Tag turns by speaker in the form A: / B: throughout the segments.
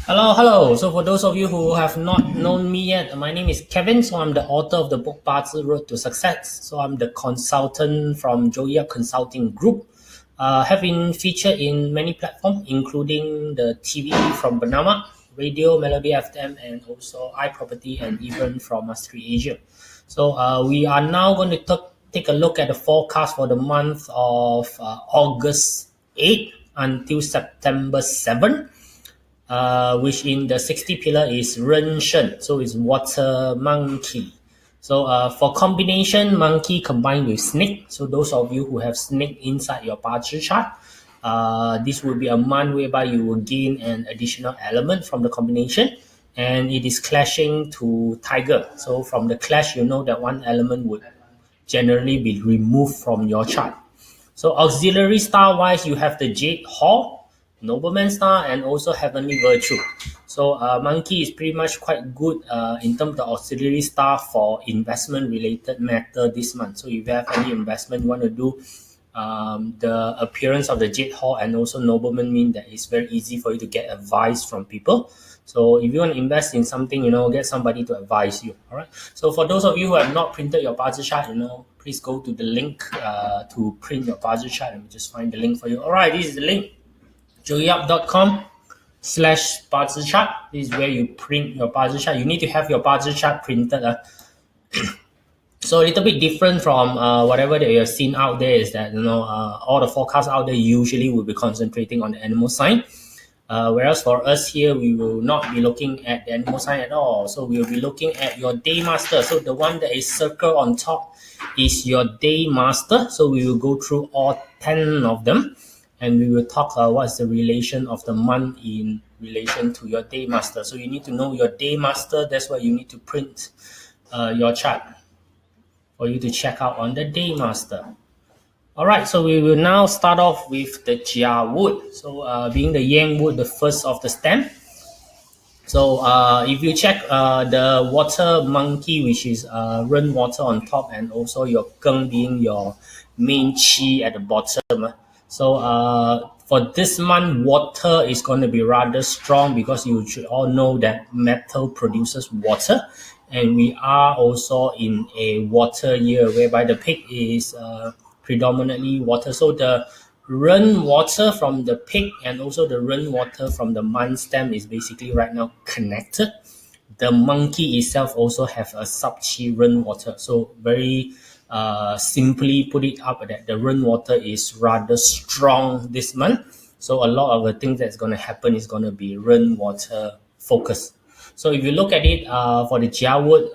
A: Hello. So for those of you who have not known me yet, my name is Kevin. So I'm the author of the book BaZi Road to Success. So I'm the consultant from Joey Yap Consulting Group. Have been featured in many platforms, including the TV from Bernama, radio, Melody FM, and also iProperty, and even from Mastery Asia. So we are now going to take a look at the forecast for the month of August 8 until September 7, which in the 60 pillar is 人参, so it's water monkey. So for combination, monkey combined with snake. So those of you who have snake inside your BaZi chart, this will be a month whereby you will gain an additional element from the combination, and it is clashing to tiger. So from the clash, you know that one element would generally be removed from your chart. So auxiliary star wise, you have the Jade Hall, Nobleman Star, and also Heavenly Virtue. So Monkey is pretty much quite good in terms of the auxiliary star for investment related matter this month. So if you have any investment you want to do, the appearance of the Jade Hall and also Nobleman mean that it's very easy for you to get advice from people. So if you want to invest in something, get somebody to advise you. All right. So for those of you who have not printed your BaZi chart, please go to the link to print your BaZi chart. Let me just find the link for you. All right, this is the link, joeyup.com/BaZi chart. This is where you print your BaZi chart. You need to have your BaZi chart printed. So a little bit different from whatever that you have seen out there is that, all the forecasts out there usually will be concentrating on the animal sign. Whereas for us here, we will not be looking at the animal sign at all. So we will be looking at your day master. So the one that is circled on top is your day master. So we will go through all 10 of them, and we will talk what's the relation of the month in relation to your day master. So you need to know your day master. That's why you need to print your chart for you to check out on the day master. All right, so we will now start off with the Jia wood. So being the Yang wood, the first of the stem. So if you check the water monkey, which is Ren water on top, and also your Geng being your main Qi at the bottom. So for this month, water is going to be rather strong because you should all know that metal produces water. And we are also in a water year whereby the pig is predominantly water. So the Ren water from the pig and also the Ren water from the man stem is basically right now connected. The monkey itself also have a sub-chi Ren water. So very simply put it up that the Ren water is rather strong this month. So a lot of the things that's going to happen is going to be Ren water focus. So if you look at it for the Jia wood,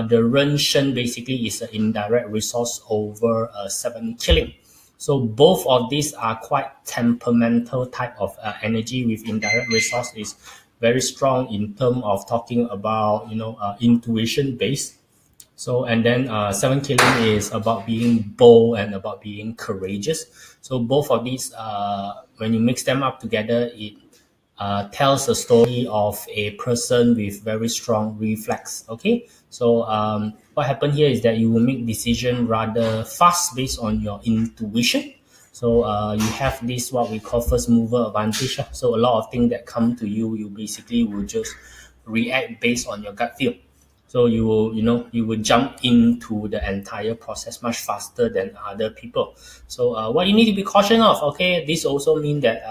A: the Ren Shen basically is an indirect resource over 7 killing. So both of these are quite temperamental type of energy, with indirect resource is very strong in terms of talking about intuition based. So and then 7 killing is about being bold and about being courageous. So both of these, when you mix them up together, it tells a story of a person with very strong reflex. Okay, so what happened here is that you will make decision rather fast based on your intuition. So you have this what we call first mover advantage. So a lot of things that come to you, you basically will just react based on your gut feel. So you will, you will jump into the entire process much faster than other people. So what you need to be cautious of, okay, this also means that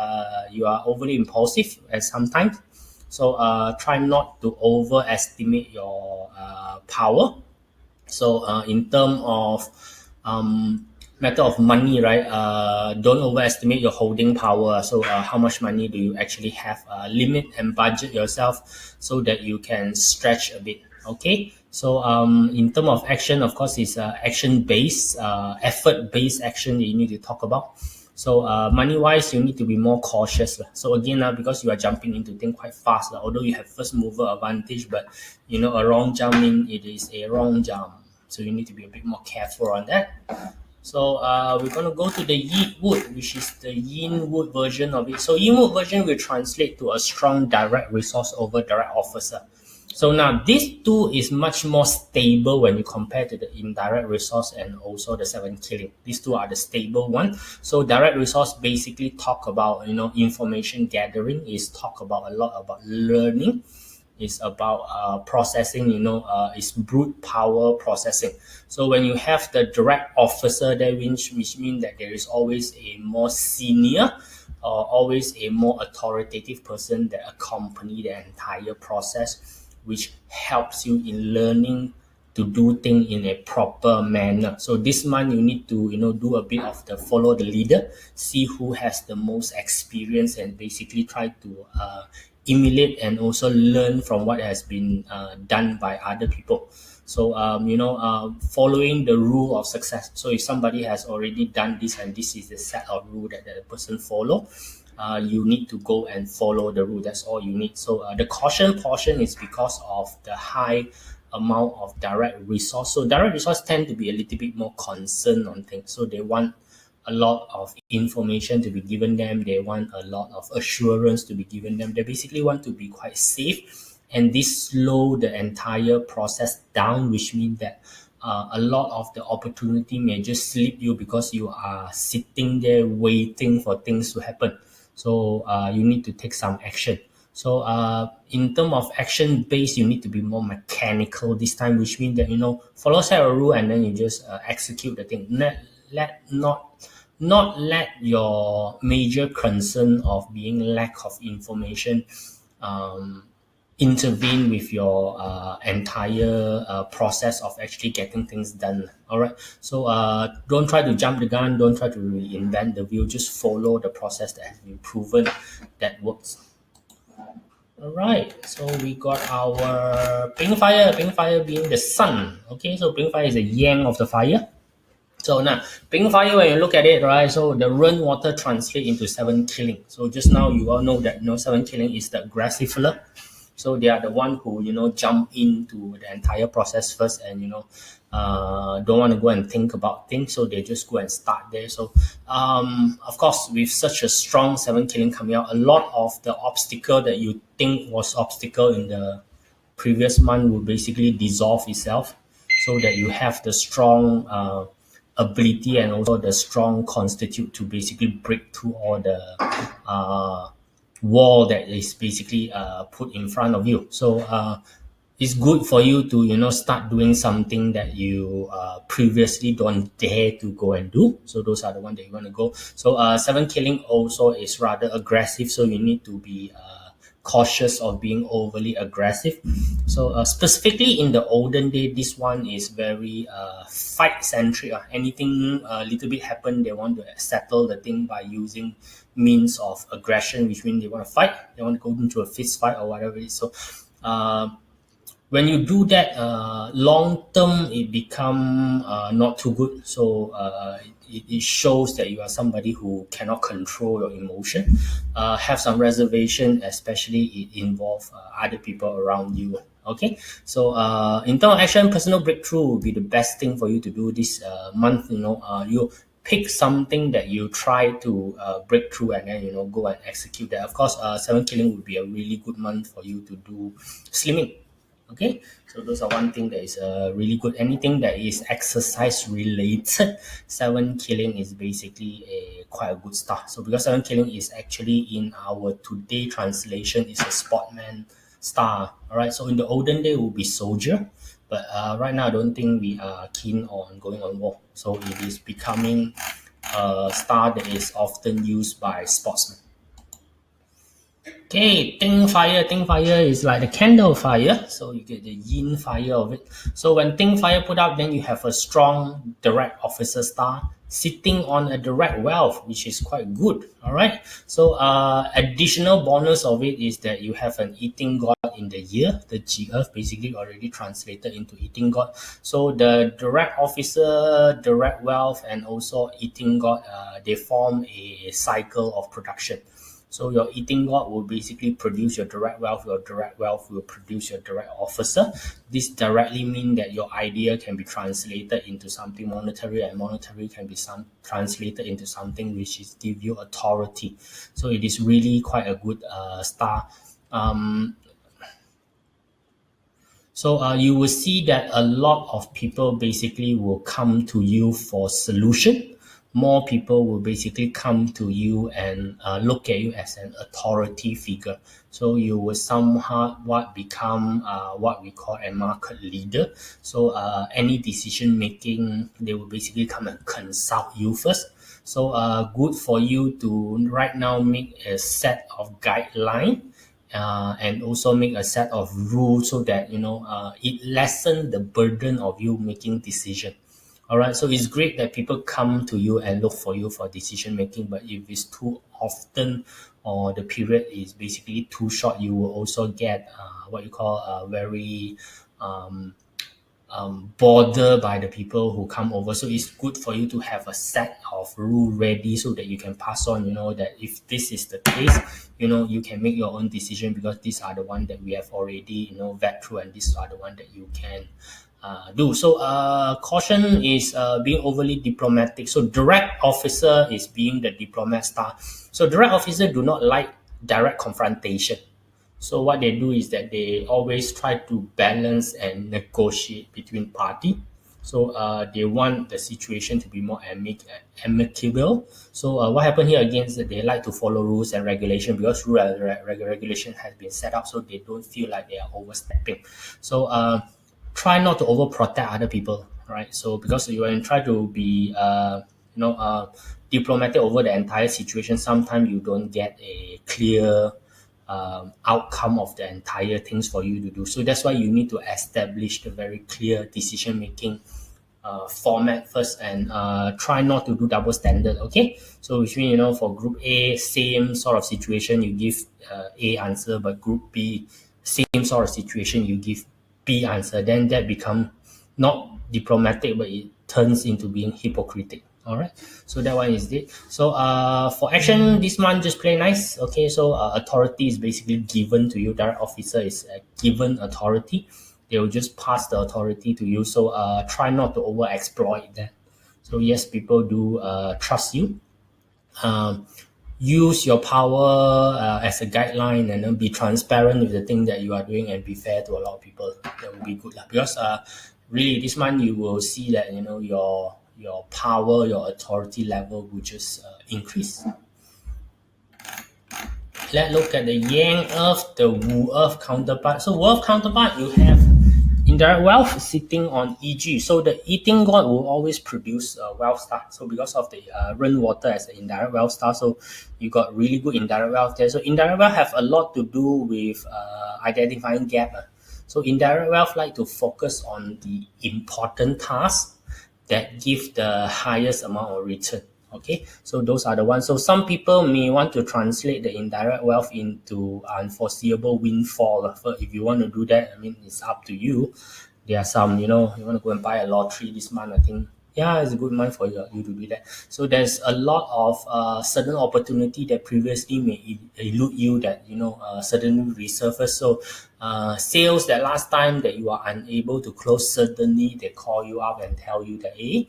A: you are overly impulsive at sometimes. So try not to overestimate your power. So in terms of matter of money, right? Don't overestimate your holding power. So how much money do you actually have? Limit and budget yourself so that you can stretch a bit. Okay, so in terms of action, of course, it's action-based, effort-based action that you need to talk about. So money-wise, you need to be more cautious. So again, because you are jumping into things quite fast, although you have first mover advantage, but a wrong jump means it is a wrong jump. So you need to be a bit more careful on that. So we're going to go to the Yi wood, which is the Yin wood version of it. So Yin wood version will translate to a strong direct resource over direct officer. So now this two is much more stable when you compare to the indirect resource and also the seven killing. These two are the stable one. So direct resource basically talk about information gathering, is talk about a lot about learning, is about processing, is brute power processing. So when you have the direct officer there, which means that there is always a more senior or always a more authoritative person that accompany the entire process, which helps you in learning to do things in a proper manner. So this month you need to do a bit of the follow the leader, see who has the most experience, and basically try to emulate and also learn from what has been done by other people. So following the rule of success. So if somebody has already done this and this is the set of rule that the person follow, you need to go and follow the rule. That's all you need. So the caution portion is because of the high amount of direct resource. So direct resource tend to be a little bit more concerned on things. So they want a lot of information to be given them. They want a lot of assurance to be given them. They basically want to be quite safe, and this slow the entire process down, which means that a lot of the opportunity may just slip you because you are sitting there waiting for things to happen. So you need to take some action. So in terms of action base, you need to be more mechanical this time, which means that follow set a rule and then you just execute the thing. Not let your major concern of being lack of information intervene with your entire process of actually getting things done. All right. So don't try to jump the gun. Don't try to reinvent the wheel. Just follow the process that has been proven that works. All right. So we got our pink fire. Pink fire being the sun. Okay. So pink fire is the yang of the fire. So now, pink fire, when you look at it, right, so the rainwater translate into seven killing. So just now you all know that seven killing is the aggressive fella. So they are the one who jump into the entire process first and don't want to go and think about things. So they just go and start there. So of course, with such a strong seven killing coming out, a lot of the obstacle that you think was obstacle in the previous month will basically dissolve itself, so that you have the strong ability and also the strong constitute to basically break through all the wall that is basically put in front of you. So it's good for you to start doing something that you previously don't dare to go and do. So those are the ones that you want to go. So seven killing also is rather aggressive, so you need to be cautious of being overly aggressive. So specifically in the olden day, this one is very fight centric. Anything a little bit happen, they want to settle the thing by using means of aggression, which means they want to fight, they want to go into a fist fight or whatever it is. So when you do that, long term it become not too good. So it shows that you are somebody who cannot control your emotion, have some reservation, especially it involve other people around you. Okay, so in terms of action, personal breakthrough will be the best thing for you to do this month. You pick something that you try to break through and then go and execute that. Of course, seven killing would be a really good month for you to do slimming. Okay, so those are one thing that is really good. Anything that is exercise related, seven killing is basically quite a good start. So because seven killing is actually in our today translation is a sportman star. All right, so in the olden day it would be soldier, but right now I don't think we are keen on going on war. So it is becoming a star that is often used by sportsmen. Okay, Ting fire. Ting fire is like the candle fire. So you get the yin fire of it. So when Ting fire put out, then you have a strong direct officer star sitting on a direct wealth, which is quite good. All right. So additional bonus of it is that you have an eating god in the year. The G Earth basically already translated into eating god. So the direct officer, direct wealth, and also eating god, they form a cycle of production. So your eating god will basically produce your direct wealth will produce your direct officer. This directly means that your idea can be translated into something monetary, and monetary can be translated into something which is give you authority. So it is really quite a good star. So you will see that a lot of people basically will come to you for solution. More people will basically come to you and look at you as an authority figure. So you will somehow become what we call a market leader. So any decision making, they will basically come and consult you first. So good for you to right now make a set of guideline and also make a set of rules so that it lessen the burden of you making decision. All right, so it's great that people come to you and look for you for decision making, but if it's too often or the period is basically too short, you will also get what you call a very bothered by the people who come over. So it's good for you to have a set of rule ready so that you can pass on, that if this is the case, you can make your own decision because these are the one that we have already, vet through, and these are the one that you can do. So caution is being overly diplomatic. So direct officer is being the diplomat style. So direct officer do not like direct confrontation. So what they do is that they always try to balance and negotiate between party. So they want the situation to be more amicable. So what happened here again is that they like to follow rules and regulation because rule and regulation has been set up so they don't feel like they are overstepping. So try not to overprotect other people, right? So because you try to be diplomatic over the entire situation, sometimes you don't get a clear outcome of the entire things for you to do. So that's why you need to establish the very clear decision making format first and try not to do double standard. Okay, so which means for group A, same sort of situation you give A answer, but group B, same sort of situation you give B answer. Then that become not diplomatic, but it turns into being hypocritic. All right, so that one is it. So for action this month, just play nice. Okay, so authority is basically given to you. Direct officer is given authority. They will just pass the authority to you. So try not to over exploit that. So yes, people do trust you. Use your power as a guideline, and then be transparent with the thing that you are doing and be fair to a lot of people. That will be good because really this month you will see that your power, your authority level will just increase. Let's look at the Yang Earth, the Wu Earth counterpart. So Wu Earth counterpart, you have indirect wealth sitting on EG. So the eating god will always produce wealth star. So because of the rainwater as an indirect wealth star, so you got really good indirect wealth there. So indirect wealth have a lot to do with identifying gap. So indirect wealth like to focus on the important tasks that give the highest amount of return. Okay, so those are the ones. So some people may want to translate the indirect wealth into unforeseeable windfall. So if you want to do that, I mean, it's up to you. There are some, you want to go and buy a lottery this month, I think. Yeah, it's a good month for you to do that. So there's a lot of sudden opportunity that previously may elude you that, suddenly resurface. So sales that last time that you are unable to close, suddenly they call you up and tell you that, hey,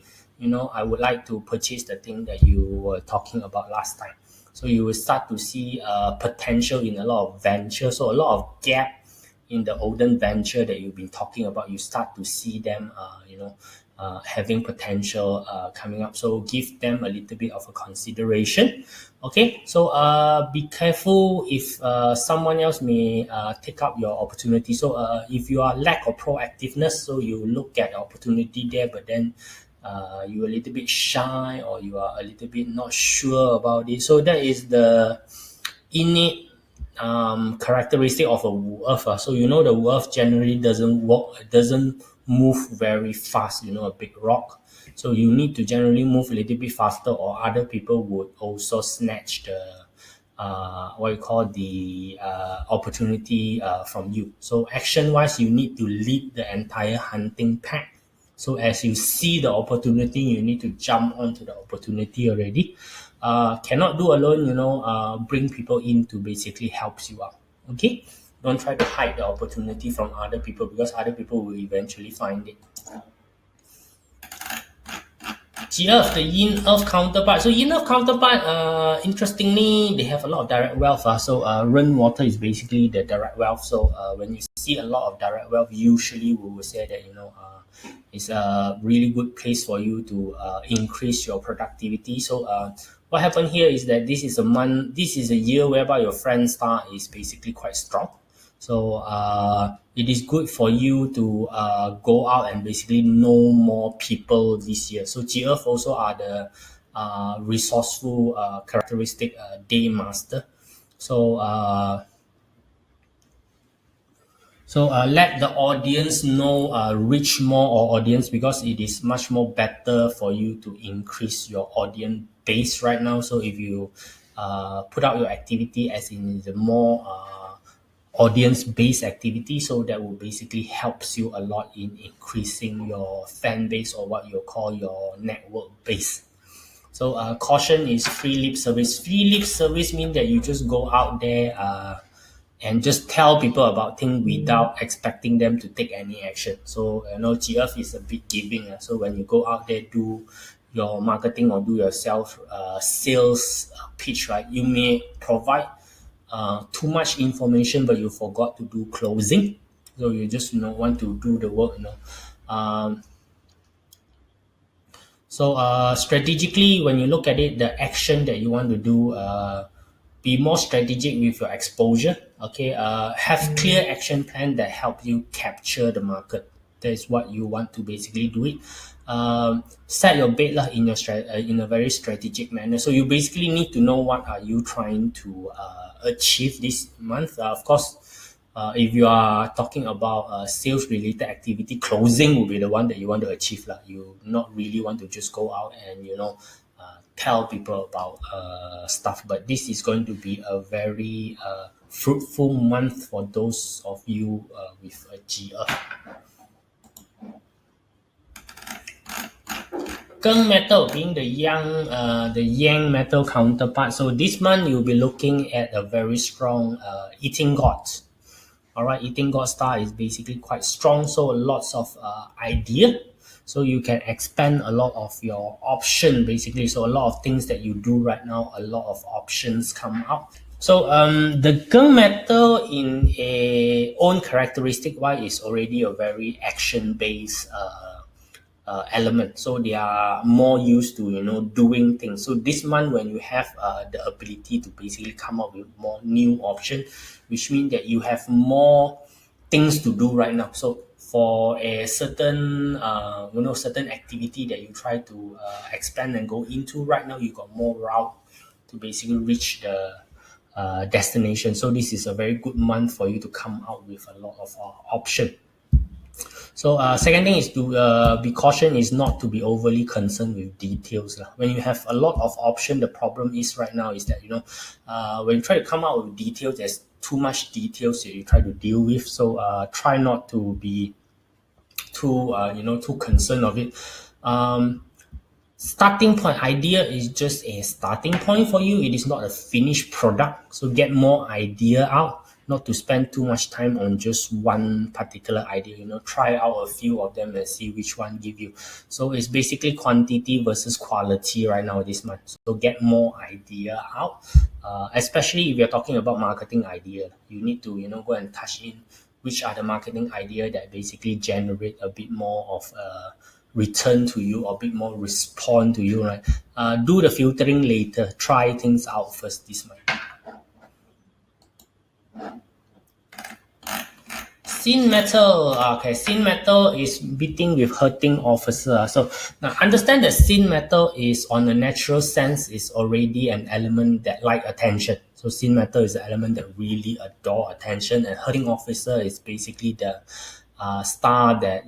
A: I would like to purchase the thing that you were talking about last time. So you will start to see potential in a lot of venture. So a lot of gap in the olden venture that you've been talking about, you start to see them, having potential coming up. So give them a little bit of a consideration. Okay, so be careful if someone else may take up your opportunity. So if you are lack of proactiveness, so you look at the opportunity there, but then you're a little bit shy or you are a little bit not sure about it. So that is the innate characteristic of a Wu Earth. So the Wu Earth generally doesn't move very fast, a big rock. So you need to generally move a little bit faster or other people would also snatch the what you call the opportunity from you. So action wise, you need to lead the entire hunting pack. So as you see the opportunity, you need to jump onto the opportunity already. Cannot do alone, bring people in to basically help you out. Okay, don't try to hide the opportunity from other people because other people will eventually find it. GF, the yin earth counterpart. So yin earth counterpart, interestingly, they have a lot of direct wealth. So Ren water is basically the direct wealth. So when you see a lot of direct wealth, usually we will say that it's a really good place for you to increase your productivity. So what happened here is that this is a year whereby your friend star is basically quite strong. So it is good for you to go out and basically know more people this year. So GF also are the resourceful characteristic day master. So let the audience know, reach more or audience, because it is much more better for you to increase your audience base right now. So if you put out your activity as in the more audience-based activity, so that will basically helps you a lot in increasing your fan base, or what you call your network base. So caution is free lip service. Free lip service means that you just go out there and just tell people about things without expecting them to take any action. So GF is a bit giving. So when you go out there, do your marketing or do your self sales pitch, right? You may provide too much information, but you forgot to do closing. So you just want to do the work. Um, so strategically, when you look at it, the action that you want to do, be more strategic with your exposure. Okay, have clear action plan that help you capture the market. That is what you want to basically do it. Set your bait lah in in a very strategic manner. So you basically need to know what are you trying to achieve this month. Of course, if you are talking about sales related activity, closing will be the one that you want to achieve lah. You not really want to just go out and tell people about stuff. But this is going to be a very fruitful month for those of you with a GF. Gung metal being the yang metal counterpart. So this month you'll be looking at a very strong eating god. All right, eating god star is basically quite strong. So lots of idea. So you can expand a lot of your option basically. So a lot of things that you do right now, a lot of options come out. So the gung metal in a own characteristic wise is already a very action based element. So they are more used to doing things. So this month when you have the ability to basically come up with more new option, which means that you have more things to do right now. So for a certain certain activity that you try to expand and go into right now, you got more route to basically reach the destination. So this is a very good month for you to come out with a lot of option. So second thing is to be caution is not to be overly concerned with details. When you have a lot of option, the problem is right now is that when you try to come out with details, there's too much details that you try to deal with. So try not to be too too concerned of it. Starting point idea is just a starting point for you. It is not a finished product. So get more idea out. Not to spend too much time on just one particular idea. Try out a few of them and see which one give you. So it's basically quantity versus quality right now this month. So get more idea out. Especially if you're talking about marketing idea, you need to go and touch in which are the marketing idea that basically generate a bit more of return to you or a bit more respond to you, right? Do the filtering later. Try things out first this month. Sin metal. Okay, sin metal is beating with hurting officer. So now understand that sin metal is on a natural sense is already an element that like attention. So sin metal is an element that really adore attention, and hurting officer is basically the star that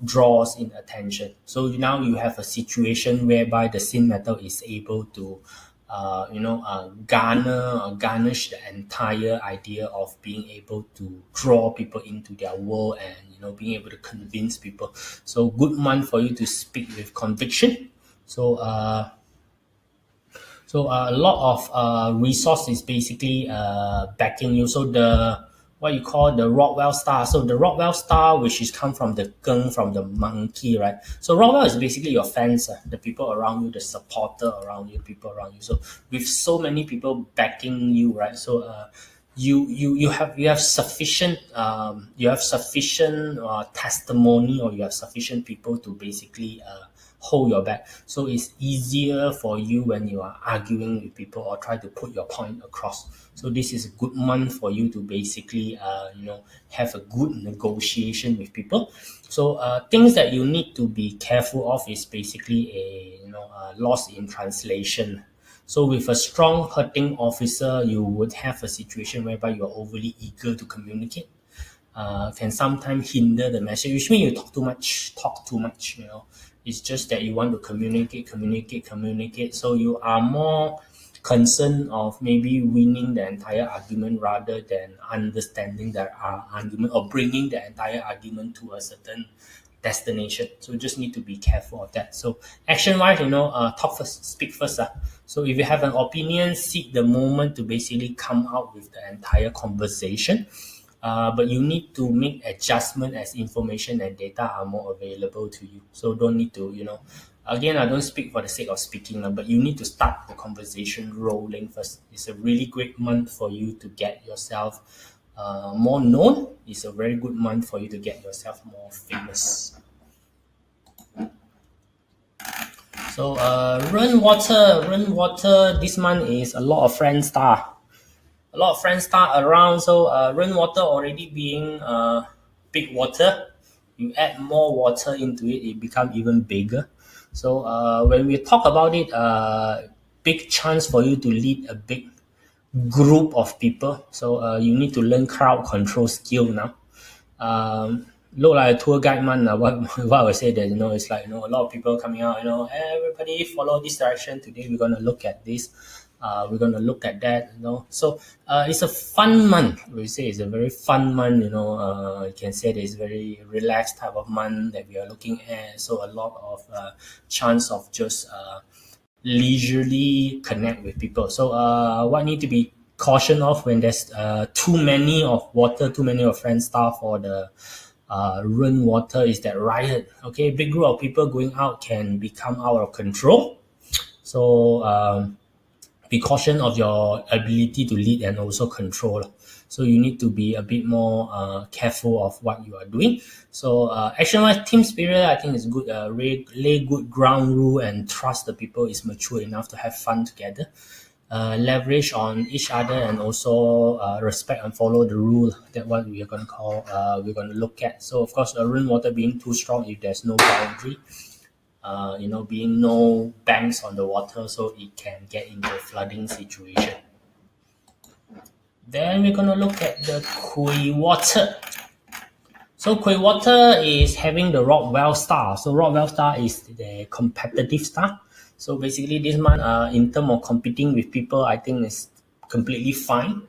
A: draws in attention. So now you have a situation whereby the sin metal is able to garnish the entire idea of being able to draw people into their world and being able to convince people. So good month for you to speak with conviction. So a lot of resources basically backing you. So the what you call the Rockwell star. So the Rockwell star, which is come from the gung, from the monkey, right? So Rockwell is basically your fans, the people around you, the supporter around you, people around you. So with so many people backing you, right? So you have sufficient testimony, or you have sufficient people to basically hold your back. So it's easier for you when you are arguing with people or try to put your point across. So this is a good month for you to basically have a good negotiation with people. So things that you need to be careful of is basically a loss in translation. So with a strong hurting officer, you would have a situation whereby you are overly eager to communicate. Can sometimes hinder the message, which means you talk too much. It's just that you want to communicate. So you are more concerned of maybe winning the entire argument rather than understanding the argument, or bringing the entire argument to a certain destination. So you just need to be careful of that. So action wise, talk first, speak first. So if you have an opinion, seek the moment to basically come out with the entire conversation. But you need to make adjustment as information and data are more available to you. So don't need to, again, I don't speak for the sake of speaking, but you need to start the conversation rolling first. It's a really great month for you to get yourself more known. It's a very good month for you to get yourself more famous. So rainwater this month is a lot of friend star. A lot of friends start around. So rainwater already being big water, you add more water into it, it becomes even bigger. So when we talk about it, big chance for you to lead a big group of people. So you need to learn crowd control skill now. Look like a tour guide man. What I would say that it's like a lot of people coming out. Everybody follow this direction. Today we're gonna look at this. We're gonna look at that. So it's a fun month. We say it's a very fun month. You can say that it's very relaxed type of month that we are looking at. So a lot of chance of just leisurely connect with people. So what need to be caution of when there's too many of water, too many of friend stuff, or the rainwater is that riot. Okay, big group of people going out can become out of control. So be caution of your ability to lead and also control. So you need to be a bit more careful of what you are doing. So action-wise, team spirit, I think is good. Lay good ground rule and trust the people is mature enough to have fun together. Leverage on each other, and also respect and follow the rule. That what we are going to call, we're going to look at. So of course, rainwater being too strong, if there's no boundary, being no banks on the water, so it can get into a flooding situation. Then we're going to look at the Kui water. So Kui water is having the Rockwell star. So Rockwell star is the competitive star. So basically this month, in terms of competing with people, I think is completely fine.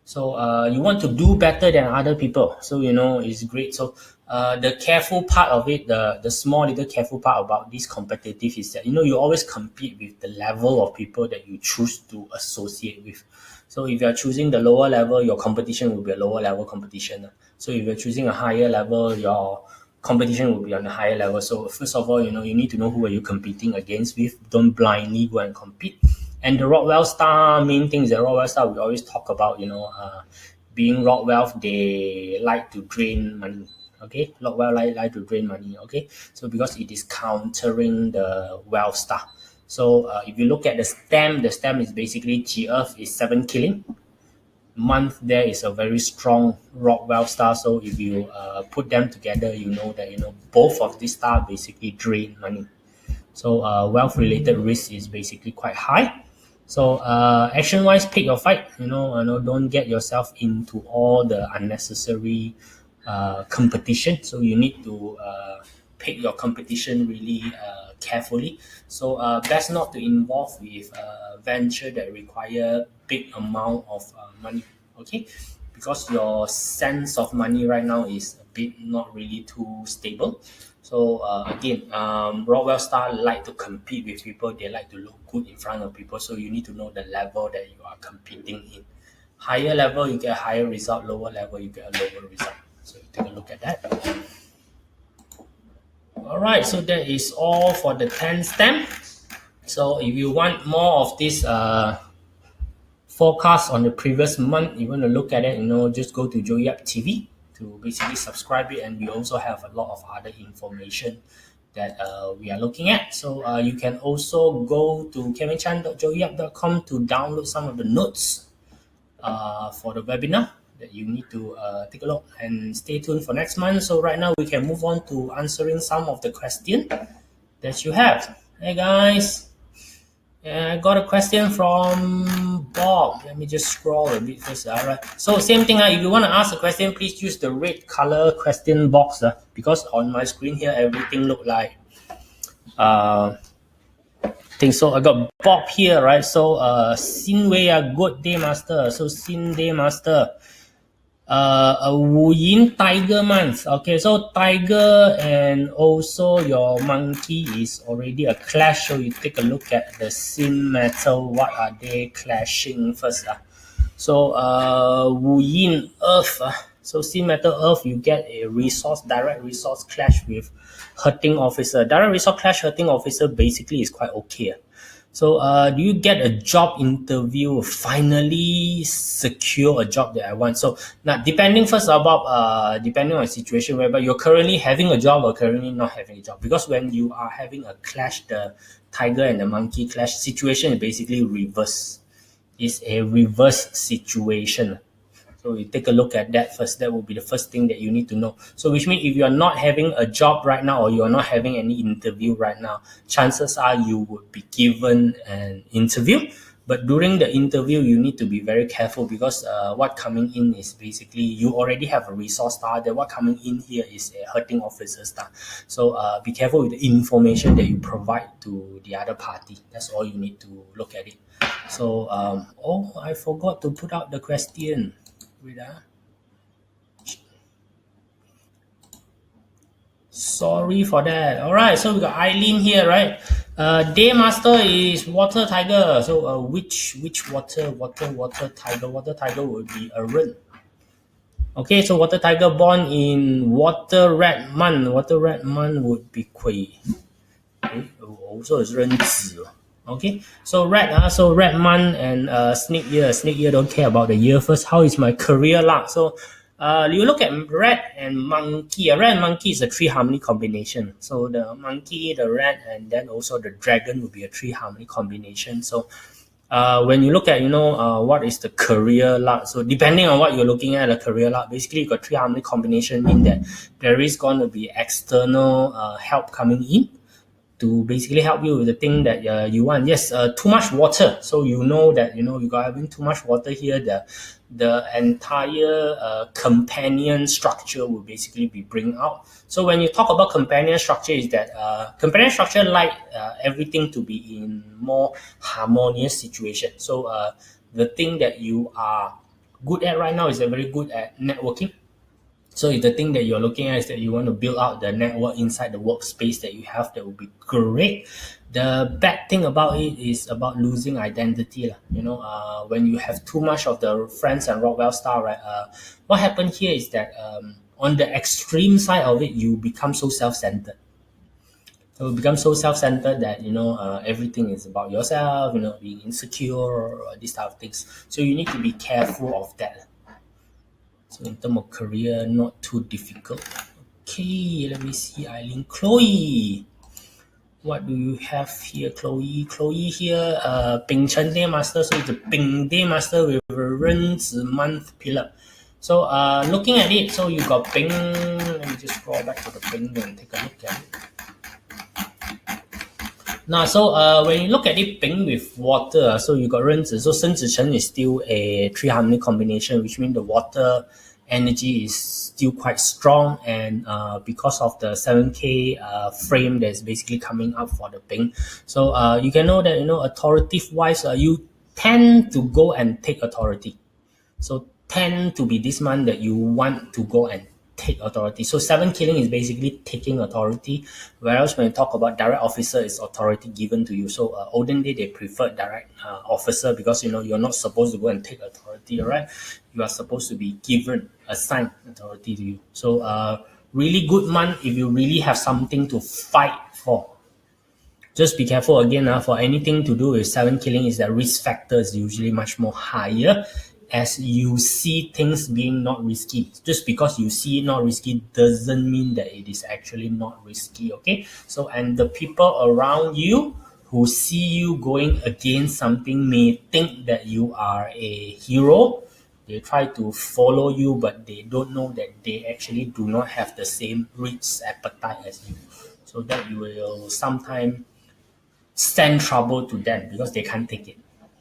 A: So you want to do better than other people. So it's great. So the careful part of it, the small little careful part about this competitive is that you always compete with the level of people that you choose to associate with. So if you're choosing the lower level, your competition will be a lower level competition. So if you're choosing a higher level, your competition will be on a higher level. So first of all, you need to know who are you competing against with. Don't blindly go and compete. And the Rockwell star, main thing is the Rockwell star, we always talk about, being Rockwell, they like to drain money. Okay, Rockwell like to drain money. Okay, so because it is countering the wealth star. So if you look at the stem is basically G-Earth is 7 killing. Month there is a very strong Rockwell star. So if you put them together, you know that both of these stars basically drain money. So wealth related risk is basically quite high. So action wise, pick your fight. Don't get yourself into all the unnecessary competition. So you need to pick your competition really carefully. So best not to involve with venture that require big amount of money. Okay, because your sense of money right now is a bit not really too stable. So again, Rockwell star like to compete with people. They like to look good in front of people. So you need to know the level that you are competing in. Higher level, you get a higher result. Lower level, you get a lower result. So take a look at that. All right, so that is all for the 10 stem. So if you want more of this forecast on the previous month, you want to look at it, just go to Joey Yap TV to basically subscribe it, and we also have a lot of other information that we are looking at. So you can also go to kevinchan.joeyyap.com to download some of the notes for the webinar that you need to take a look, and stay tuned for next month. So right now we can move on to answering some of the questions that you have. Hey guys, I got a question from Bob. Let me just scroll a bit first. All right. So same thing. If you want to ask a question, please use the red color question box. Because on my screen here, everything look like thing. So I got Bob here, right? So Xin Wei, good day master. So Xin Day master. Wu Yin Tiger month. Okay, so tiger and also your monkey is already a clash. So you take a look at the sin metal. What are they clashing first? So Wu Yin Earth. So sin metal Earth, you get a direct resource clash with hurting officer. Direct resource clash hurting officer basically is quite okay. So do you get a job interview, finally secure a job that I want? So now depending on the situation, whereby you're currently having a job or currently not having a job. Because when you are having a clash, the tiger and the monkey clash situation is basically reverse. It's a reverse situation. So you take a look at that first. That will be the first thing that you need to know. So which means if you are not having a job right now, or you are not having any interview right now, chances are you would be given an interview. But during the interview, you need to be very careful, because what coming in is basically you already have a resource star. That what coming in here is a hurting officer star. So be careful with the information that you provide to the other party. That's all you need to look at it. So I forgot to put out the question. Sorry for that. All right, so we got Eileen here, right? Day master is water tiger. So which water tiger? Water tiger would be a ren. Okay, so water tiger born in water rat month. Water rat month would be Kui. Okay, also is ren zi. Okay, so rat month and snake year. Snake year don't care about the year first. How is my career luck? So you look at rat and monkey. A rat and monkey is a 3 harmony combination. So the monkey, the rat, and then also the dragon would be a 3 harmony combination. So when you look at what is the career luck, so depending on what you're looking at, a career luck, basically you got 3 harmony combination, in that there is going to be external help coming in to basically help you with the thing that you want. Yes, too much water. So you know that you got having too much water here. The entire companion structure will basically be bring out. So when you talk about companion structure, is that companion structure like everything to be in more harmonious situation. So the thing that you are good at right now is very good at networking. So if the thing that you're looking at is that you want to build out the network inside the workspace that you have, that would be great. The bad thing about it is about losing identity. When you have too much of the friends and Rockwell star, right? What happened here is that on the extreme side of it, you become so self-centered. So you become so self-centered that everything is about yourself. Being insecure or these type of things. So you need to be careful of that. So in terms of career, not too difficult. Okay, let me see, Eileen. Chloe, what do you have here, Chloe? Chloe here, Bing Chen Day Master. So it's a Bing Day Master with a Ren Zi month pillar. So looking at it, so you got Bing. Let me just scroll back to the Bing and take a look at it. Now, so when you look at it, Bing with water, so you got Ren Zi. So Shen Zi Chen is still a 3 harmony combination, which means the water energy is still quite strong, and because of the 7K frame that's basically coming up for the Bing. So you can know that authoritative wise, you tend to go and take authority. So tend to be this month that you want to go and take authority. So 7 killing is basically taking authority, whereas when you talk about direct officer, it's authority given to you. So olden day they preferred direct officer because you're not supposed to go and take authority, right? You are supposed to be given, assigned authority to you. So really good month if you really have something to fight for. Just be careful again for anything to do with 7 killing is that risk factor is usually much more higher as you see things being not risky. Just because you see it not risky doesn't mean that it is actually not risky, okay? So, and the people around you who see you going against something may think that you are a hero. They try to follow you, but they don't know that they actually do not have the same risk appetite as you. So that you will sometimes send trouble to them because they can't take it.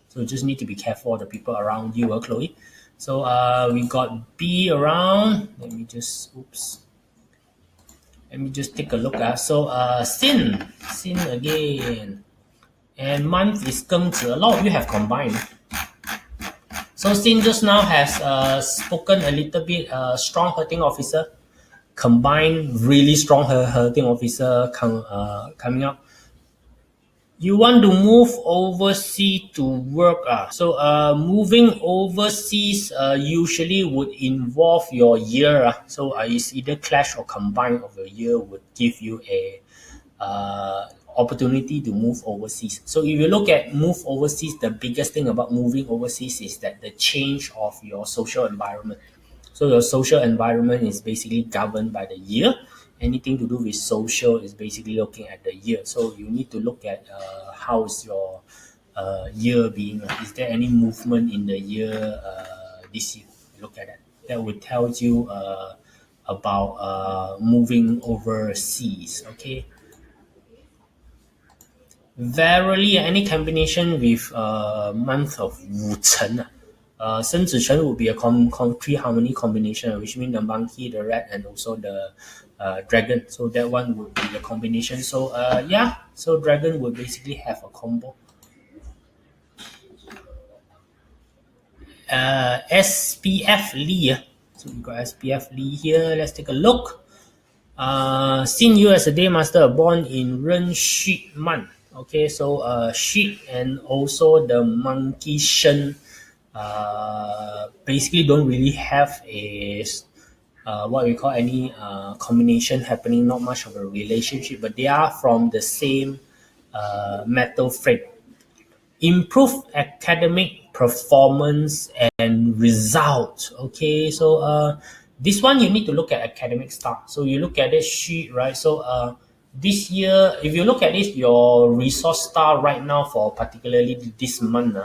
A: So you just need to be careful of the people around you, Chloe. So we got B around. Let me just take a look. So Sin again. And month is Geng Zi. A lot of you have combined. So Sin just now has spoken a little bit strong hurting officer, combined really strong hurting officer coming up. You want to move overseas to work. So moving overseas usually would involve your year. So it's either clash or combine of your year would give you a opportunity to move overseas. So if you look at move overseas, the biggest thing about moving overseas is that the change of your social environment. So your social environment is basically governed by the year. Anything to do with social is basically looking at the year. So you need to look at how is your year being. Is there any movement in the year this year? Look at that. That would tell you about moving overseas. Okay. Verily, any combination with month of Wu Chen. Shen Zi Chen would be a three harmony combination, which means the monkey, the rat, and also the dragon. So that one would be the combination. So yeah, so dragon would basically have a combo. SPF Lee. So we got SPF Lee here. Let's take a look. Seen you as a day master born in Ren Xu month. Okay, so Xu and also the monkey Shen basically don't really have a what we call any combination happening, not much of a relationship, but they are from the same metal frame. Improve academic performance and results. Okay, so this one you need to look at academic stuff. So you look at this sheet, right? So this year, if you look at this, your resource star right now for particularly this month,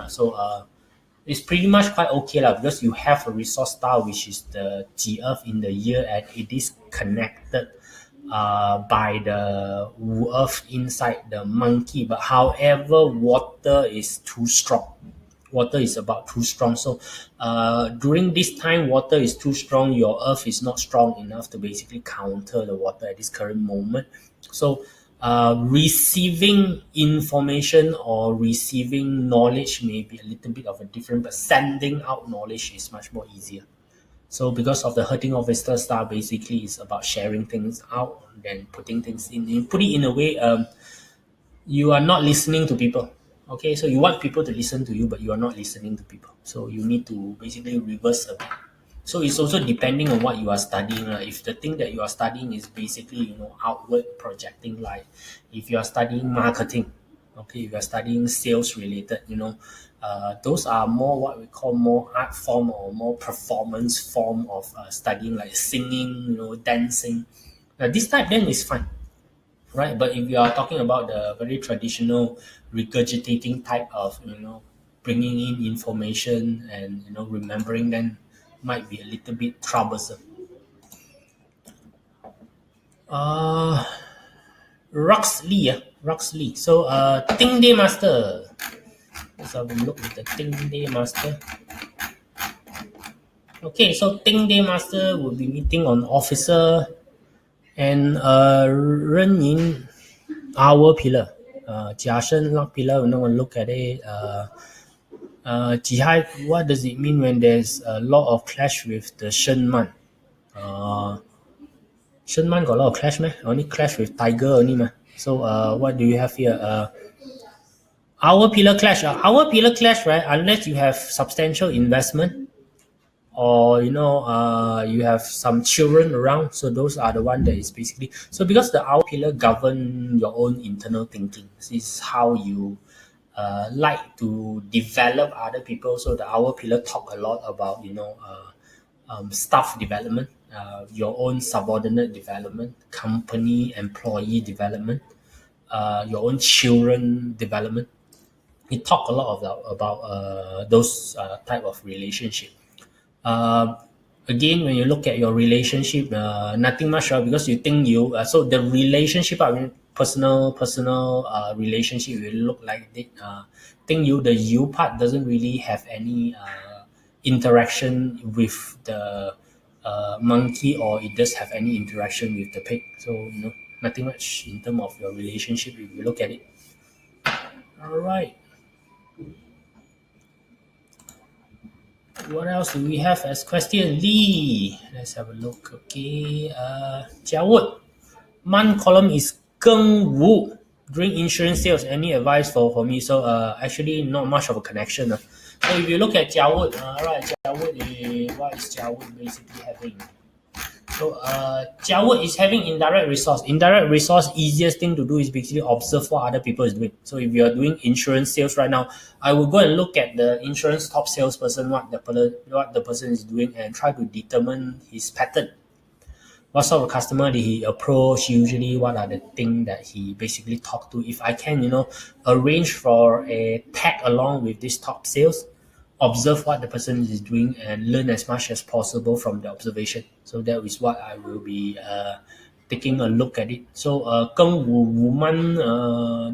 A: it's pretty much quite okay because you have a resource star which is the G Earth in the year and it is connected by the Earth inside the monkey. But however, water is too strong. Water is about too strong. So during this time, water is too strong. Your Earth is not strong enough to basically counter the water at this current moment. So receiving information or receiving knowledge may be a little bit of a different, but sending out knowledge is much more easier. So because of the hurting officer star, basically is about sharing things out than putting things in. You put it in a way, you are not listening to people. Okay, so you want people to listen to you, but you are not listening to people. So you need to basically reverse a bit. So it's also depending on what you are studying. If the thing that you are studying is basically, outward projecting, like if you are studying marketing, okay, if you are studying sales related, those are more what we call more art form or more performance form of studying, like singing, dancing. This type then is fine, right? But if you are talking about the very traditional regurgitating type of, bringing in information and, remembering, then might be a little bit troublesome. Roxley. So Ting Day Master. Let's have a look at the Ting Day Master. Okay, so Ting Day Master will be meeting on officer and Ren Yin our pillar. Jia Shen Luck pillar, we're not going to look at it. Jihai, what does it mean when there's a lot of clash with the Shen Man? Shen Man got a lot of clash, man. Only clash with Tiger only, man. So what do you have here? Our pillar clash. Our pillar clash, right? Unless you have substantial investment, or you have some children around, so those are the one that is basically, so because the hour pillar govern your own internal thinking. This is how you like to develop other people. So the hour pillar talk a lot about staff development, your own subordinate development, company employee development, your own children development. It talk a lot about those type of relationship. uh, Again, when you look at your relationship, nothing much, because you think so the relationship, I mean, personal relationship will look like this. Think you, the you part doesn't really have any interaction with the monkey, or it does have any interaction with the pig. So nothing much in terms of your relationship if you look at it. All right. What else do we have as question? Lee. Let's have a look. Okay. Jia Wood. Man column is Geng Wu. During insurance sales, any advice for me? So actually not much of a connection. So if you look at Jia Wood, right, Jia Wood what is Jia Wood basically having? So Jia Wood is having indirect resource. Indirect resource, easiest thing to do is basically observe what other people is doing. So if you are doing insurance sales right now, I will go and look at the insurance top salesperson, what the person is doing, and try to determine his pattern. What sort of customer did he approach usually? What are the things that he basically talked to? If I can, arrange for a tag along with this top sales, observe what the person is doing and learn as much as possible from the observation. So that is what I will be taking a look at it. So Geng Wu Woman,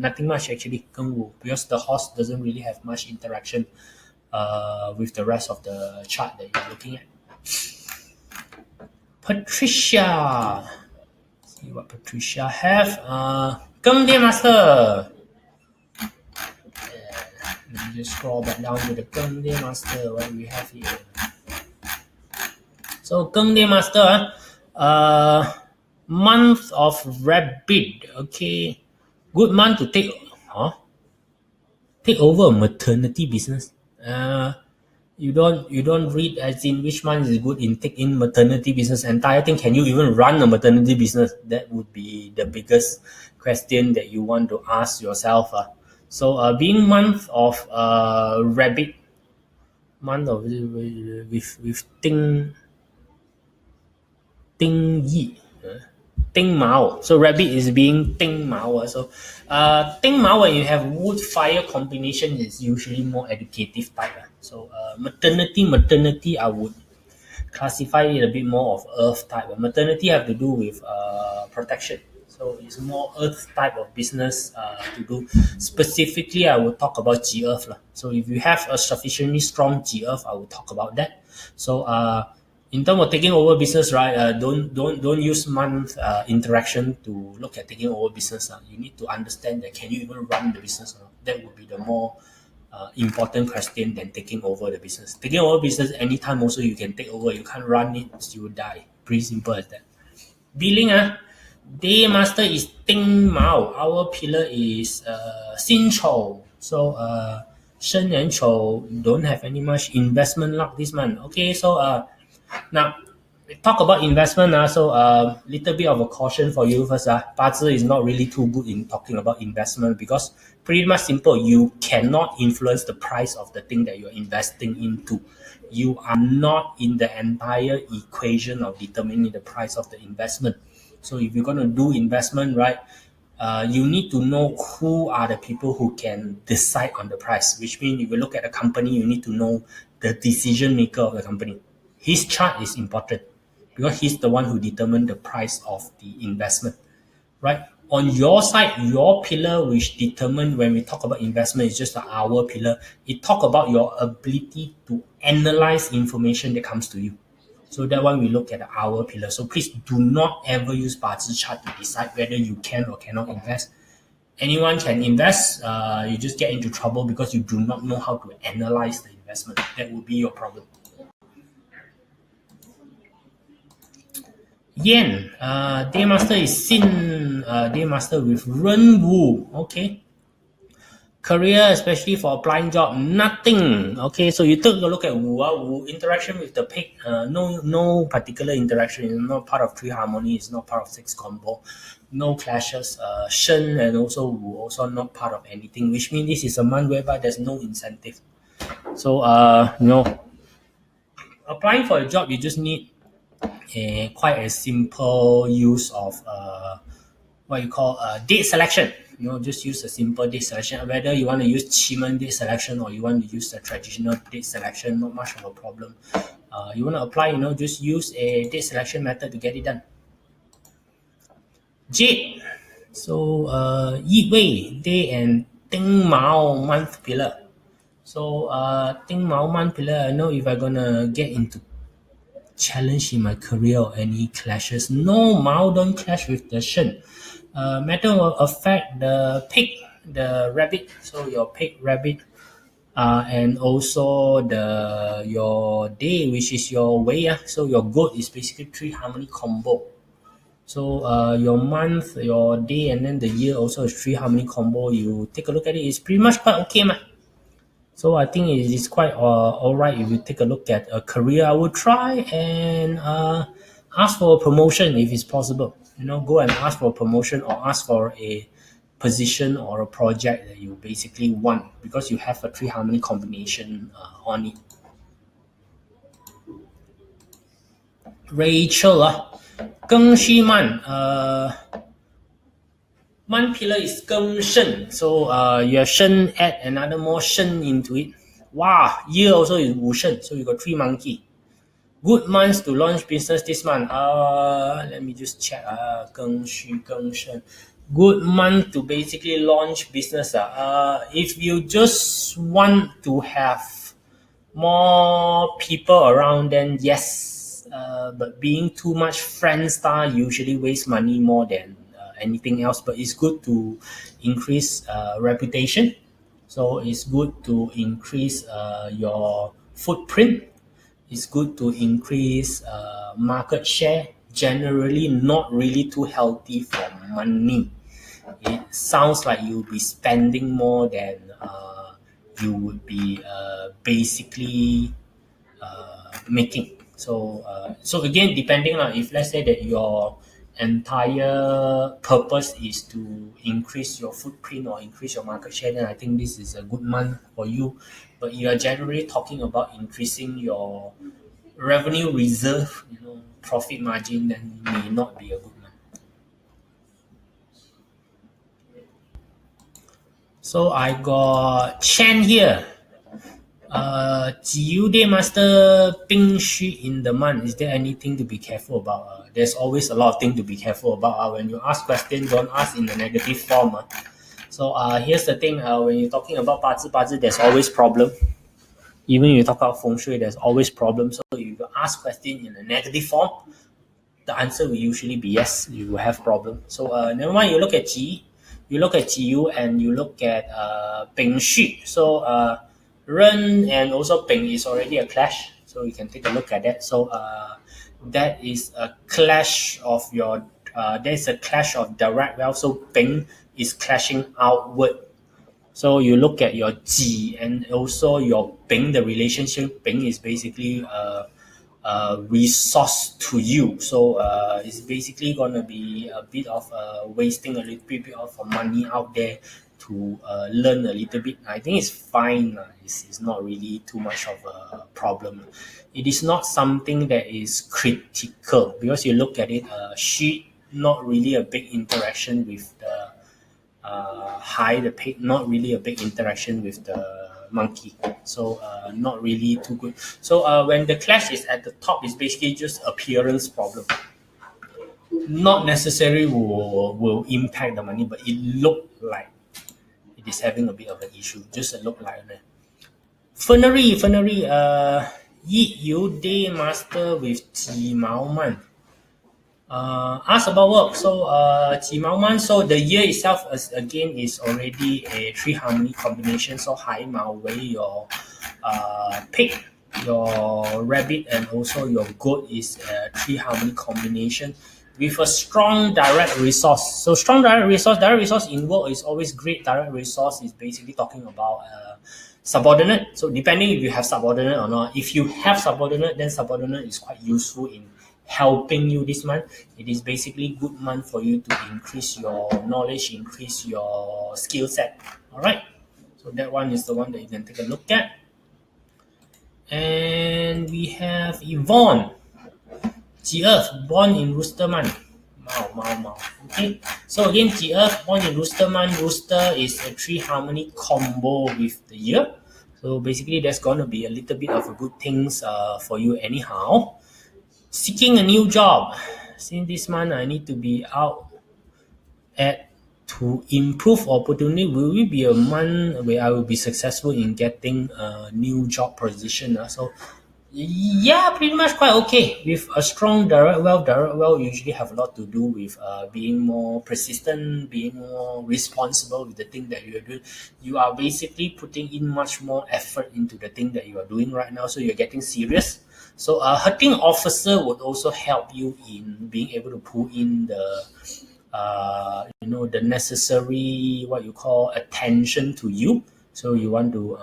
A: nothing much actually. Geng Wu, because the horse doesn't really have much interaction with the rest of the chart that you're looking at. Patricia. See what Patricia have. Geng Dia Master. Let me just scroll back down to the Geng Dia Master. What we have here. So Geng Dia Master, month of rabbit. Okay, good month to take over a maternity business. You don't read as in which month is good in take in maternity business. Entire thing. Can you even run a maternity business? That would be the biggest question that you want to ask yourself. So being month of rabbit, month of with Ting Yi. Ting Mao. So rabbit is being Ting Mao. So Ting Mao, when you have wood fire combination, is usually more educative type. So maternity, I would classify it a bit more of earth type. Maternity have to do with protection. So it's more earth type of business to do. Specifically, I will talk about G Earth. So if you have a sufficiently strong G Earth, I will talk about that. So in terms of taking over business, right? Don't use month interaction to look at taking over business. You need to understand that can you even run the business? That would be the more important question than taking over the business. Taking over business anytime also you can take over. You can't run it, you will die. Pretty simple as that. Billing, day master is Ting Mao. Our pillar is Xin Chou. So Shen and Chou don't have any much investment luck this month. Okay, so now talk about investment. So little bit of a caution for you first. BaZi is not really too good in talking about investment because pretty much simple. You cannot influence the price of the thing that you're investing into. You are not in the entire equation of determining the price of the investment. So if you're going to do investment, right, you need to know who are the people who can decide on the price, which means if you look at a company, you need to know the decision maker of the company. His chart is important because he's the one who determined the price of the investment, right? On your side, your pillar, which determine when we talk about investment, is just the hour pillar. It talk about your ability to analyze information that comes to you. So that one we look at the hour pillar. So please do not ever use BaZi chart to decide whether you can or cannot invest. Anyone can invest. You just get into trouble because you do not know how to analyze the investment. That would be your problem. Yan, day master is Sin, day master with Ren Wu. Okay. Career, especially for applying job, nothing. Okay, so you take a look at Wu, Wu interaction with the pig, no particular interaction. It's not part of 3 harmony, it's not part of 6 combo, no clashes. Shen and also Wu also not part of anything, which means this is a month whereby there's no incentive. So applying for a job, you just need quite a simple use of what you call date selection. Just use a simple date selection. Whether you want to use Chiman date selection or you want to use the traditional date selection, not much of a problem. You want to apply, just use a date selection method to get it done. Jade. So Yi Wei day and Ding Mao month pillar. So Ding Mao month pillar, I know if I'm gonna get into challenge in my career or any clashes. No, Mao don't clash with the Shen. Matter will affect the pig, the rabbit. So your pig, rabbit, and also your day, which is your way. So your goat is basically 3 harmony combo. So your month, your day, and then the year also is 3 harmony combo. You take a look at it. It's pretty much quite okay, man. So I think it is quite all right if you take a look at a career. I would try and ask for a promotion if it's possible. Go and ask for a promotion or ask for a position or a project that you basically want because you have a 3 harmony combination on it. Rachel, Geng Shi Man, Man pillar is Geng Shen. So you have Shen, add another more Shen into it. Wow, year also is Wu Shen. So you got 3 monkey. Good months to launch business this month. Let me just check. Geng Shen. Good month to basically launch business. If you just want to have more people around, then yes. But being too much friend star usually waste money more than anything else. But it's good to increase reputation. So it's good to increase your footprint. It's good to increase market share. Generally, not really too healthy for money. It sounds like you'll be spending more than you would be basically making. So again, depending on if let's say that your entire purpose is to increase your footprint or increase your market share, then I think this is a good month for you. But you are generally talking about increasing your revenue reserve, profit margin, then may not be a good month. So I got Chen here. Jiu Day Master Ping Xu in the month. Is there anything to be careful about? There's always a lot of things to be careful about. When you ask questions, don't ask in the negative form. So here's the thing. When you're talking about BaZi, there's always problem. Even if you talk about feng shui, there's always problems. So if you ask questions in a negative form, the answer will usually be yes, you will have problem. So never mind, you look at Jiu, and you look at Ping Xu. So Ren and also Ping is already a clash. So you can take a look at that. So that is a clash of your, there's a clash of direct wealth. So Ping is clashing outward. So you look at your Ji and also your Bing, the relationship. Bing is basically a resource to you. So it's basically going to be a bit of wasting a little bit of money out there to learn a little bit. I think it's fine. It's not really too much of a problem. It is not something that is critical because you look at it, she not really a big interaction with the the pig, not really a big interaction with the monkey. So not really too good. So when the clash is at the top, it's basically just appearance problem. Not necessarily will impact the money, but it look like it is having a bit of an issue. Just a look like that. Fennery, Yi Yu Day Master with Ji Mao Man. Ask about work. So Ji Mao Man, so the year itself again is already a 3 harmony combination. So Hai Mao Wei your pig. your rabbit and also your goat is a 3 harmony combination with a strong direct resource. So strong direct resource in work is always great. Direct resource is basically talking about subordinate. So depending if you have subordinate or not. If you have subordinate, then subordinate is quite useful in helping you this month. It is basically good month for you to increase your knowledge, increase your skill set. All right. So that one is the one that you can take a look at. And we have Yvonne. Ji Earth, born in Rooster month. Mao. Okay. So again, Ji Earth, born in Rooster month. Rooster is a 3 harmony combo with the year. So basically, there's gonna be a little bit of a good things for you anyhow. Seeking a new job. Since this month, I need to be out to improve opportunity. Will it be a month where I will be successful in getting a new job position? So yeah, pretty much quite okay. With a strong direct wealth usually have a lot to do with being more persistent, being more responsible with the thing that you are doing. You are basically putting in much more effort into the thing that you are doing right now, so you're getting serious. So a hurting officer would also help you in being able to pull in the the necessary what you call attention to you. So you want to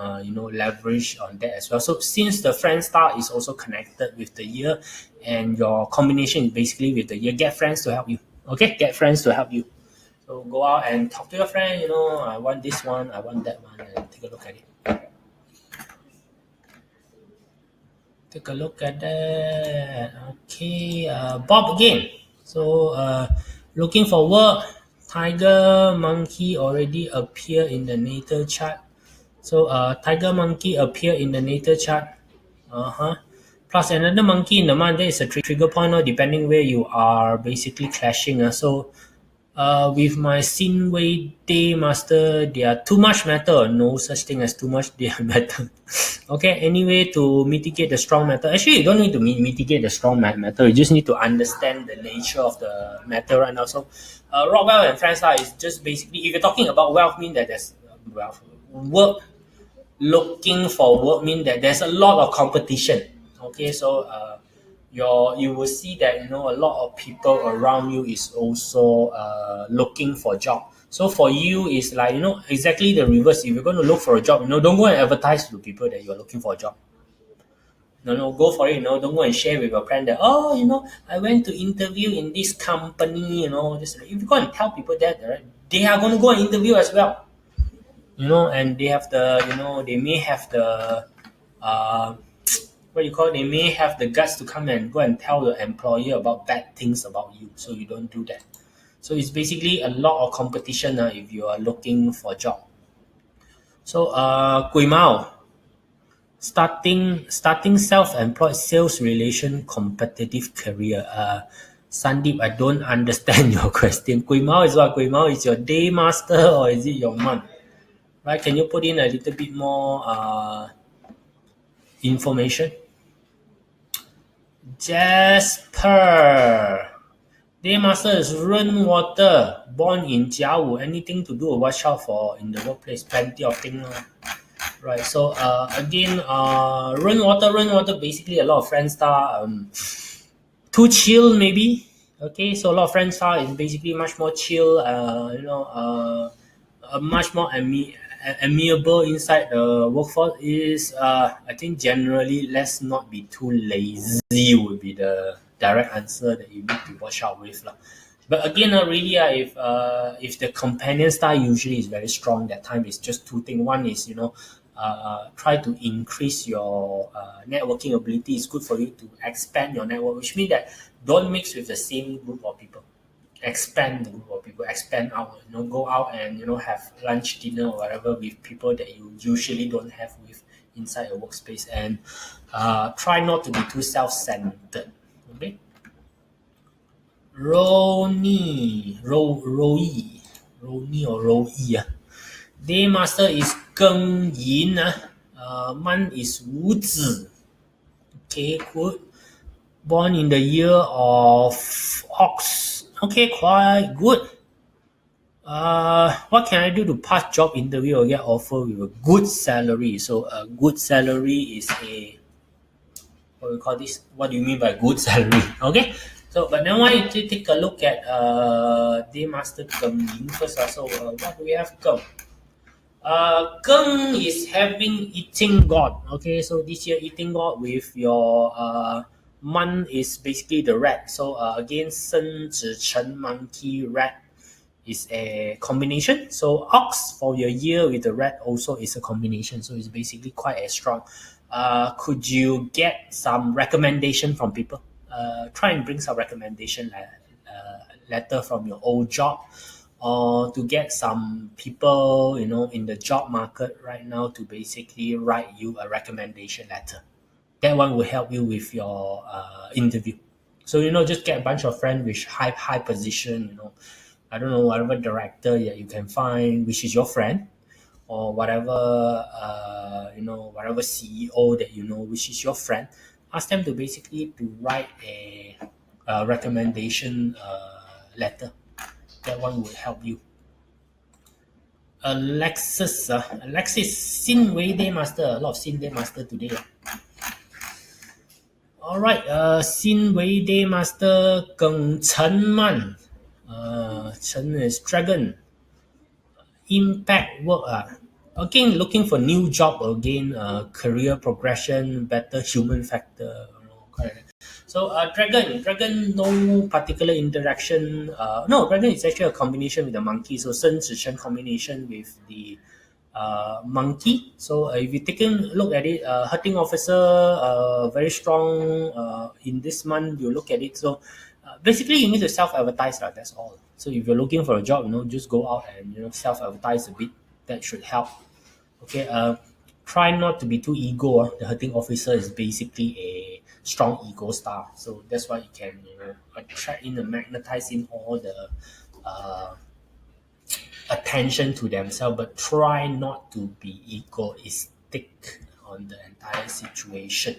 A: leverage on that as well. So since the friend star is also connected with the year, and your combination is basically with the year, get friends to help you. Okay, get friends to help you. So go out and talk to your friend. I want this one, I want that one, and take a look at it. Take a look at that. Okay, Bob again. So looking for work. Tiger monkey already appear in the natal chart. So tiger monkey appear in the natal chart. Plus another monkey in the month. There is a trigger point, depending where you are basically clashing. So with my Sinway Day Master, they are too much matter. No such thing as too much matter. Okay, anyway, to mitigate the strong matter. Actually, you don't need to mitigate the strong matter. You just need to understand the nature of the matter right now. So, rock wealth and friend star is just basically, if you're talking about wealth, mean that there's wealth. Work, looking for work mean that there's a lot of competition. Okay, so you will see that a lot of people around you is also looking for job. So for you is like exactly the reverse. If you're going to look for a job, don't go and advertise to people that you're looking for a job. No, go for it. Don't go and share with your friend that I went to interview in this company. Just if you go and tell people that, right, they are going to go and interview as well. And they have they may have the they may have the guts to come and go and tell the employer about bad things about you. So you don't do that. So it's basically a lot of competition if you are looking for a job. So Gui Mao, starting self-employed sales relation competitive career. Sandeep, I don't understand your question. Gui Mao is what? Gui Mao is your day master or is it your month? Right? Can you put in a little bit more information? Jasper. Daymaster is rainwater, born in Jiawu. Anything to do or watch out for in the workplace? Plenty of things. Right. So again, rainwater, basically a lot of friend star. Too chill maybe. Okay. So a lot of friend star is basically much more chill. Much more amiable inside the workforce is I think generally let's not be too lazy would be the direct answer that you need to watch out with. But again, really, if the companion star usually is very strong, that time is just two things. One is try to increase your networking ability. It's good for you to expand your network, which means that don't mix with the same group of people. Expand the group of people, expand out, go out and have lunch, dinner, or whatever with people that you usually don't have with inside a workspace, and try not to be too self-centered. Okay. Roni or Roi. Day master is Geng Yin. Man is Wu Zi. Okay, good. Born in the year of Ox. Okay, quite good. What can I do to pass job interview or get offer with a good salary? So a good salary is a what we call this. What do you mean by good salary? Okay. So, but then why don't you take a look at Day Master Geng Yin first. So, what do we have? Geng. Geng is having eating god. Okay, so this year eating god with your month is basically the rat. So again, Shen Zhi Chen monkey rat is a combination. So ox for your year with the rat also is a combination. So it's basically quite as strong. Could you get some recommendation from people? Try and bring some recommendation letter from your old job, or to get some people in the job market right now to basically write you a recommendation letter. That one will help you with your interview. So just get a bunch of friends with high position. I don't know, whatever director that you can find, which is your friend, or whatever whatever CEO that which is your friend. Ask them to basically to write a recommendation letter. That one will help you. Alexis, Sin Wei Day Master. A lot of Sin Day Master today. All right, Sin Wei Day Master Geng Chen Man. Chen is dragon. Impact work. Again, looking for new job again, career progression, better human factor. So dragon, no particular interaction. No, dragon is actually a combination with the monkey. So Shen Zhichen combination with the monkey. So if you take a look at it, hurting officer, very strong in this month. You look at it. So basically, you need to self-advertise. That's all. So if you're looking for a job, just go out and self-advertise a bit. That should help. Okay. Try not to be too ego. The hurting officer is basically a strong ego star, so that's why it can attract in and magnetize in all the attention to themselves, but try not to be egoistic on the entire situation.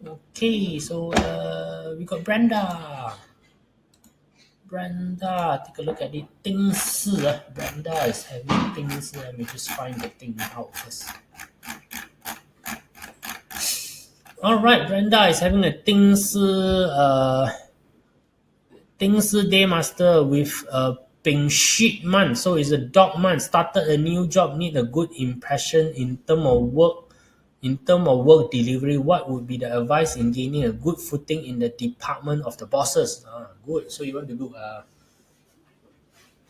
A: Okay, so we got Brenda, take a look at it. 丁氏, Brenda is having 丁氏. Let me just find the thing out first. All right, Brenda is having a 丁氏 Day Master with a Ping Shit month. So it's a dog month. Started a new job, need a good impression in terms of work. In terms of work delivery, what would be the advice in gaining a good footing in the department of the bosses? Good. So you want to do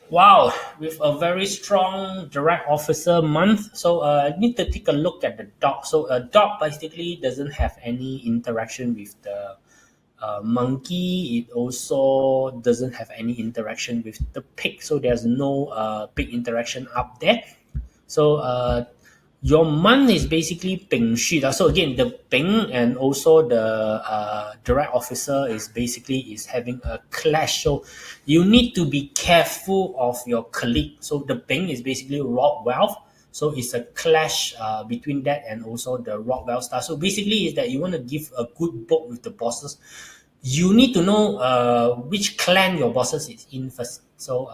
A: wow, with a very strong direct officer month. So I need to take a look at the dog. So a dog basically doesn't have any interaction with the monkey. It also doesn't have any interaction with the pig. So there's no pig interaction up there. So your month is basically Ping Xu. So again, the Ping and also the direct officer is having a clash. So you need to be careful of your colleague. So the Ping is basically rob wealth. So it's a clash between that and also the rock well star. So basically is that you want to give a good book with the bosses. You need to know which clan your bosses is in first. So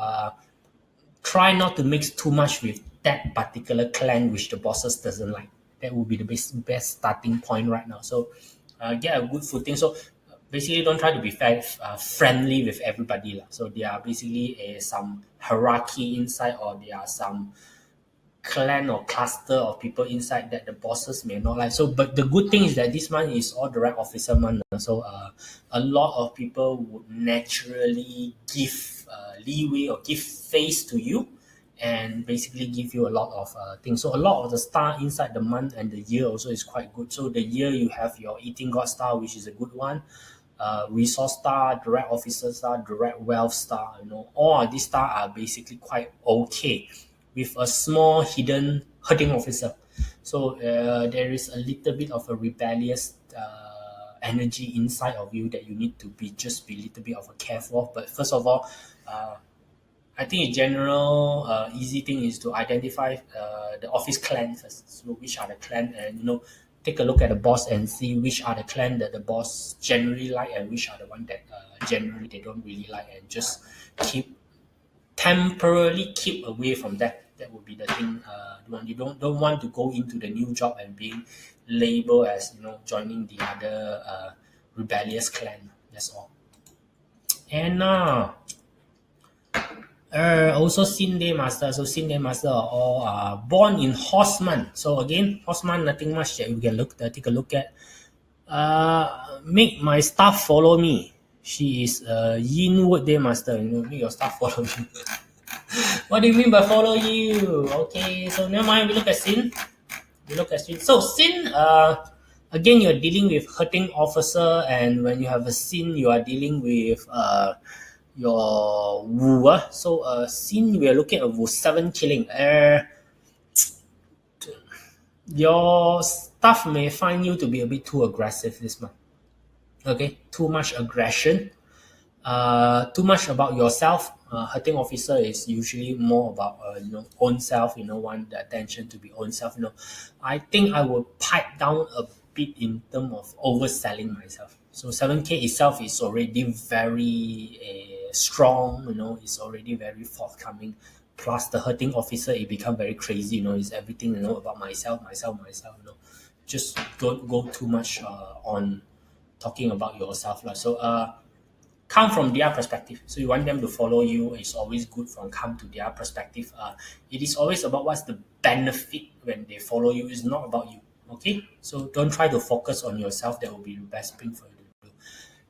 A: try not to mix too much with that particular clan which the bosses doesn't like. That would be the best starting point right now. So get a good footing. So basically don't try to be friendly with everybody. So there are basically some hierarchy inside, or there are some clan or cluster of people inside that the bosses may not like. So, but the good thing is that this month is all direct officer month. So a lot of people would naturally give leeway or give face to you, and basically give you a lot of things. So a lot of the star inside the month and the year also is quite good. So the year you have your eating god star, which is a good one. Resource star, direct officer star, direct wealth star. All of these stars are basically quite okay, with a small hidden hurting officer. So there is a little bit of a rebellious energy inside of you that you need to be a little bit of a careful of. But first of all, I think in general, easy thing is to identify the office clan first. So which are the clan, and take a look at the boss and see which are the clan that the boss generally like, and which are the one that generally they don't really like, and just temporarily keep away from that. That would be the thing. You don't want to go into the new job and being label as joining the other rebellious clan. That's all. And also Sin Day Master. So Sin Day Master are all born in Horseman. So again, Horseman, nothing much that you can take a look at. Make my staff follow me. She is Yinwood Day Master. Make your staff follow me. What do you mean by follow you? Okay, so never mind. We look at Sin. So Sin, again, you're dealing with hurting officer, and when you have a Sin, you are dealing with your Wu. So Sin, we are looking at Wu 7 killing. Your staff may find you to be a bit too aggressive this month. Okay, too much aggression. Too much about yourself. Hurting officer is usually more about own self. Want the attention to be own self. I think I will pipe down a bit in terms of overselling myself. So 7K itself is already very strong. It's already very forthcoming. Plus the hurting officer, it become very crazy. It's everything about myself. Just don't go too much on talking about yourself. So come from their perspective. So you want them to follow you. It's always good from come to their perspective. It is always about what's the benefit when they follow you. It's not about you. Okay? So don't try to focus on yourself. That will be the best thing for you to do.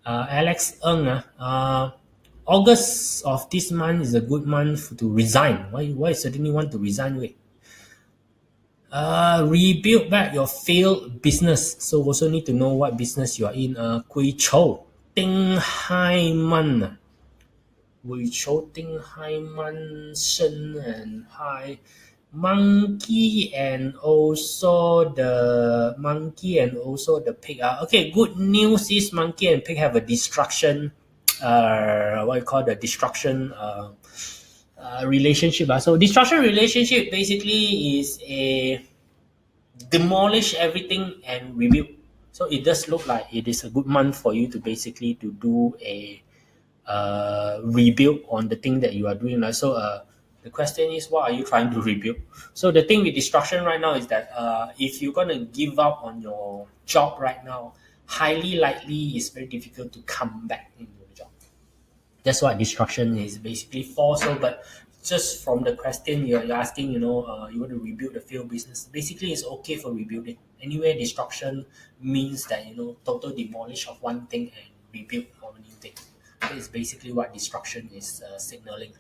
A: Alex Ng, August of this month is a good month to resign. Why suddenly want to resign? Rebuild back your failed business. So also need to know what business you are in. Kui Chou. Ding Hai Man, Wei Chou, Ding Hai Man, Shen and Hai, monkey and also the pig. Okay, good news is monkey and pig have a destruction. What you call the destruction relationship. So destruction relationship basically is a demolish everything and rebuild. So it does look like it is a good month for you to basically to do a rebuild on the thing that you are doing. So the question is, what are you trying to rebuild? So the thing with destruction right now is that if you're going to give up on your job right now, highly likely it's very difficult to come back into the job. That's what destruction is basically for. So, but just from the question you're asking, you want to rebuild the failed business. Basically, it's okay for rebuilding. Anyway, destruction means that total demolish of one thing and rebuild of a new thing. That is basically what destruction is signaling.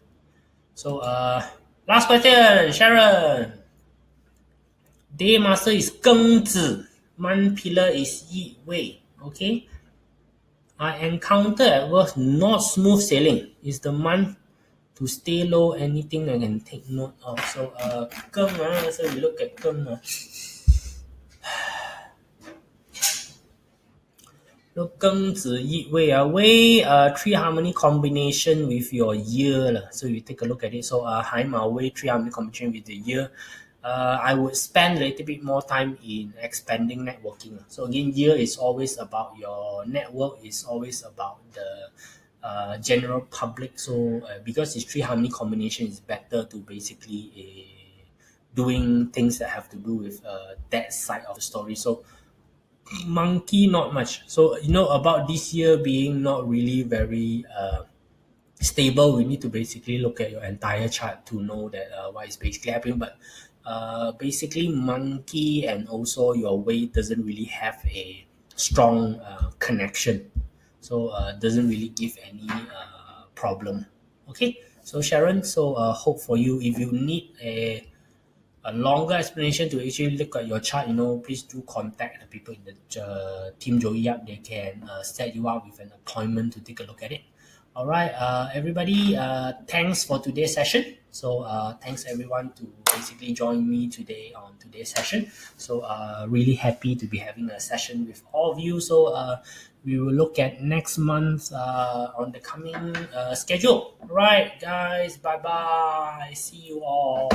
A: So, last question, Sharon. Day master is Geng Zi. Month pillar is Yi Wei. Okay. I encounter at work not smooth sailing. Is the month to stay low, anything I can take note of. So Geng, so we look at Geng. Look, Geng Zi Yi Wei, Wei 3 harmony combination with your year. So you take a look at it. So Hai Ma Wei 3 harmony combination with the year. I would spend a little bit more time in expanding networking. So again, year is always about your network, is always about the general public. So because it's 3 harmony combination, it's better to basically doing things that have to do with that side of the story. So monkey, not much. So about this year being not really very stable, we need to basically look at your entire chart to know that what is basically happening. But basically monkey and also your weight doesn't really have a strong connection, so doesn't really give any problem. Okay, so Sharon, so hope for you. If you need a longer explanation to actually look at your chart, please do contact the people in the team Joey Yap. They can set you up with an appointment to take a look at it. All right, everybody, thanks for today's session. So thanks everyone to basically join me today on today's session. So really happy to be having a session with all of you. So we will look at next month on the coming schedule. All right, guys, bye-bye. See you all.